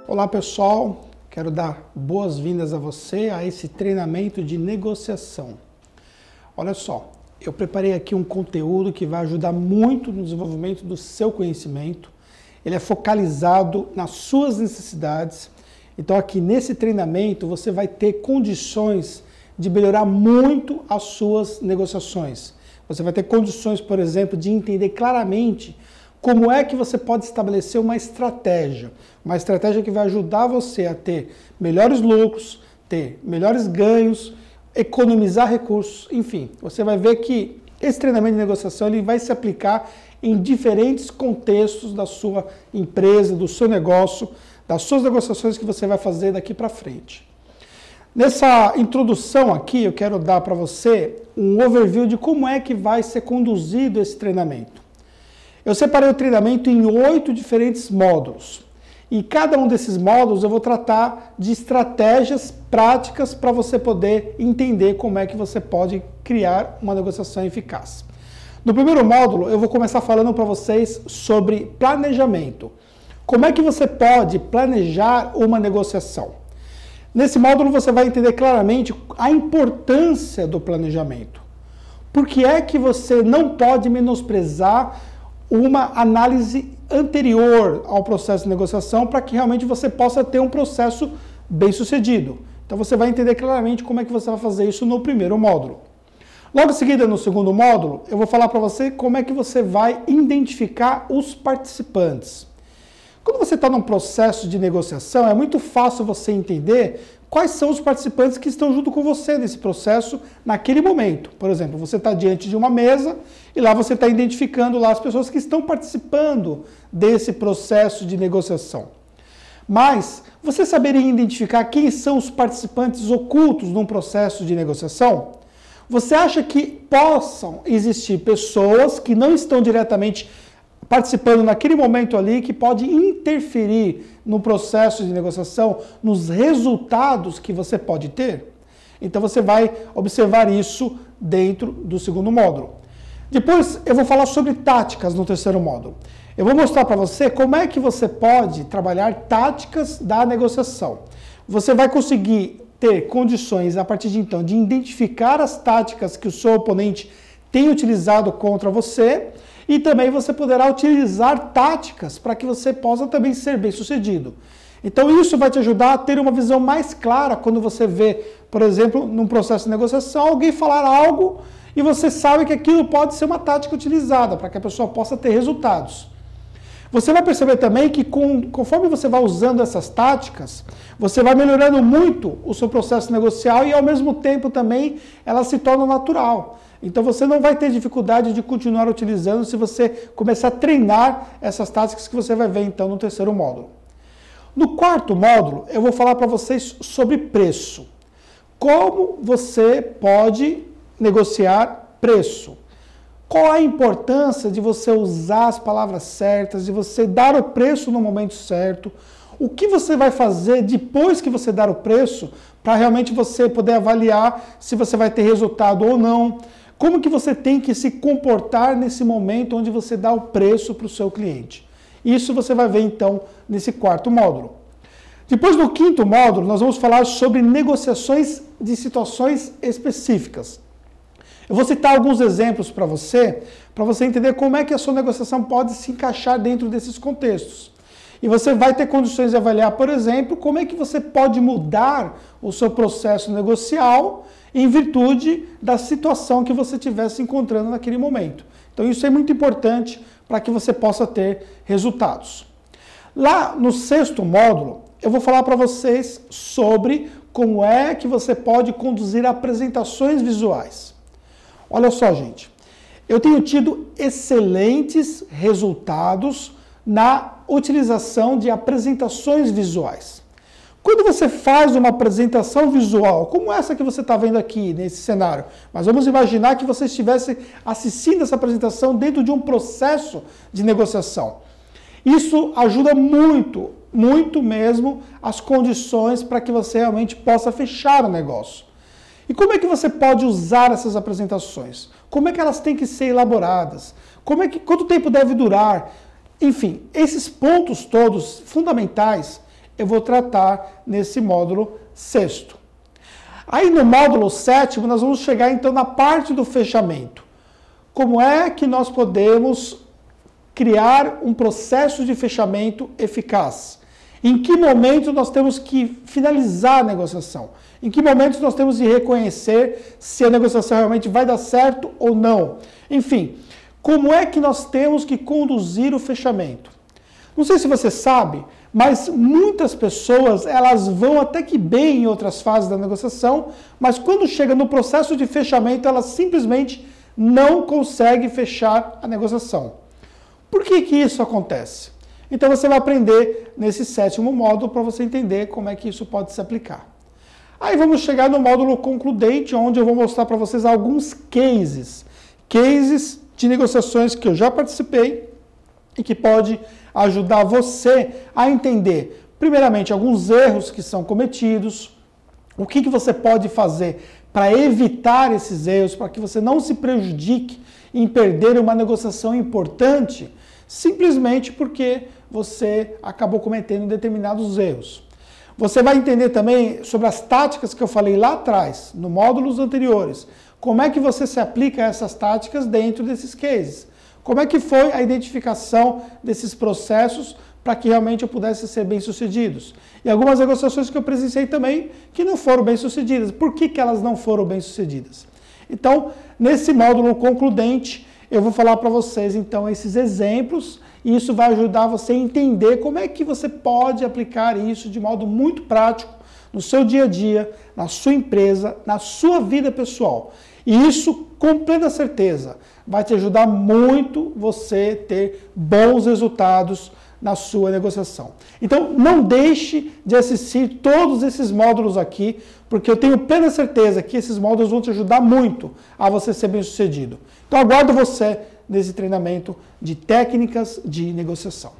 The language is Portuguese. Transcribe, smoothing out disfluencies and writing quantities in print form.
Olá pessoal, quero dar boas-vindas a você a esse treinamento de negociação. Olha só, eu preparei aqui um conteúdo que vai ajudar muito no desenvolvimento do seu conhecimento. Ele é focalizado nas suas necessidades. Então aqui nesse treinamento você vai ter condições de melhorar muito as suas negociações. Você vai ter condições, por exemplo, de entender claramente como é que você pode estabelecer uma estratégia que vai ajudar você a ter melhores lucros, ter melhores ganhos, economizar recursos, enfim. Você vai ver que esse treinamento de negociação ele vai se aplicar em diferentes contextos da sua empresa, do seu negócio, das suas negociações que você vai fazer daqui para frente. Nessa introdução aqui, eu quero dar para você um overview de como é que vai ser conduzido esse treinamento. Eu separei o treinamento em 8 diferentes módulos. E cada um desses módulos eu vou tratar de estratégias práticas para você poder entender como é que você pode criar uma negociação eficaz. No primeiro módulo, eu vou começar falando para vocês sobre planejamento. Como é que você pode planejar uma negociação? Nesse módulo você vai entender claramente a importância do planejamento. Por que é que você não pode menosprezar uma análise anterior ao processo de negociação para que realmente você possa ter um processo bem sucedido. Então você vai entender claramente como é que você vai fazer isso no primeiro módulo. Logo em seguida, no segundo módulo, eu vou falar para você como é que você vai identificar os participantes. Quando você está num processo de negociação, é muito fácil você entender quais são os participantes que estão junto com você nesse processo naquele momento. Por exemplo, você está diante de uma mesa e lá você está identificando lá as pessoas que estão participando desse processo de negociação. Mas você saberia identificar quem são os participantes ocultos num processo de negociação? Você acha que possam existir pessoas que não estão diretamente participando naquele momento ali, que pode interferir no processo de negociação, nos resultados que você pode ter? Então você vai observar isso dentro do segundo módulo. Depois eu vou falar sobre táticas no terceiro módulo. Eu vou mostrar para você como é que você pode trabalhar táticas da negociação. Você vai conseguir ter condições, a partir de então, de identificar as táticas que o seu oponente tem utilizado contra você, e também você poderá utilizar táticas para que você possa também ser bem sucedido. Então isso vai te ajudar a ter uma visão mais clara quando você vê, por exemplo, num processo de negociação, alguém falar algo e você sabe que aquilo pode ser uma tática utilizada para que a pessoa possa ter resultados. Você vai perceber também que conforme você vai usando essas táticas, você vai melhorando muito o seu processo negocial e ao mesmo tempo também ela se torna natural. Então você não vai ter dificuldade de continuar utilizando se você começar a treinar essas táticas que você vai ver então no terceiro módulo. No quarto módulo eu vou falar para vocês sobre preço. Como você pode negociar preço? Qual a importância de você usar as palavras certas, de você dar o preço no momento certo? O que você vai fazer depois que você dar o preço para realmente você poder avaliar se você vai ter resultado ou não? Como que você tem que se comportar nesse momento onde você dá o preço para o seu cliente? Isso você vai ver então nesse quarto módulo. Depois no quinto módulo nós vamos falar sobre negociações de situações específicas. Eu vou citar alguns exemplos para você entender como é que a sua negociação pode se encaixar dentro desses contextos. E você vai ter condições de avaliar, por exemplo, como é que você pode mudar o seu processo negocial em virtude da situação que você estiver se encontrando naquele momento. Então isso é muito importante para que você possa ter resultados. Lá no sexto módulo, eu vou falar para vocês sobre como é que você pode conduzir apresentações visuais. Olha só, gente, eu tenho tido excelentes resultados na utilização de apresentações visuais. Quando você faz uma apresentação visual, como essa que você está vendo aqui nesse cenário, mas vamos imaginar que você estivesse assistindo essa apresentação dentro de um processo de negociação. Isso ajuda muito, muito mesmo as condições para que você realmente possa fechar o negócio. E como é que você pode usar essas apresentações? como é que elas têm que ser elaboradas, quanto tempo deve durar, enfim, esses pontos todos fundamentais eu vou tratar nesse módulo 6º. Aí no módulo 7º nós vamos chegar então na parte do fechamento. Como é que nós podemos criar um processo de fechamento eficaz? Em que momento nós temos que finalizar a negociação? Em que momentos nós temos de reconhecer se a negociação realmente vai dar certo ou não? Enfim, como é que nós temos que conduzir o fechamento? Não sei se você sabe, mas muitas pessoas elas vão até que bem em outras fases da negociação, mas quando chega no processo de fechamento, elas simplesmente não conseguem fechar a negociação. Por que que isso acontece? Então você vai aprender nesse 7º módulo para você entender como é que isso pode se aplicar. Aí vamos chegar no módulo concludente, onde eu vou mostrar para vocês alguns cases de negociações que eu já participei e que pode ajudar você a entender, primeiramente, alguns erros que são cometidos, o que você pode fazer para evitar esses erros, para que você não se prejudique em perder uma negociação importante, simplesmente porque você acabou cometendo determinados erros. Você vai entender também sobre as táticas que eu falei lá atrás, no módulos anteriores. Como é que você se aplica a essas táticas dentro desses cases? Como é que foi a identificação desses processos para que realmente eu pudesse ser bem-sucedidos? E algumas negociações que eu presenciei também que não foram bem-sucedidas. Por que elas não foram bem-sucedidas? Então, nesse módulo concludente, eu vou falar para vocês, então, esses exemplos, e isso vai ajudar você a entender como é que você pode aplicar isso de modo muito prático no seu dia a dia, na sua empresa, na sua vida pessoal. E isso, com plena certeza, vai te ajudar muito você ter bons resultados na sua negociação. Então, não deixe de assistir todos esses módulos aqui, porque eu tenho plena certeza que esses módulos vão te ajudar muito a você ser bem-sucedido. Então, aguardo você nesse treinamento de técnicas de negociação.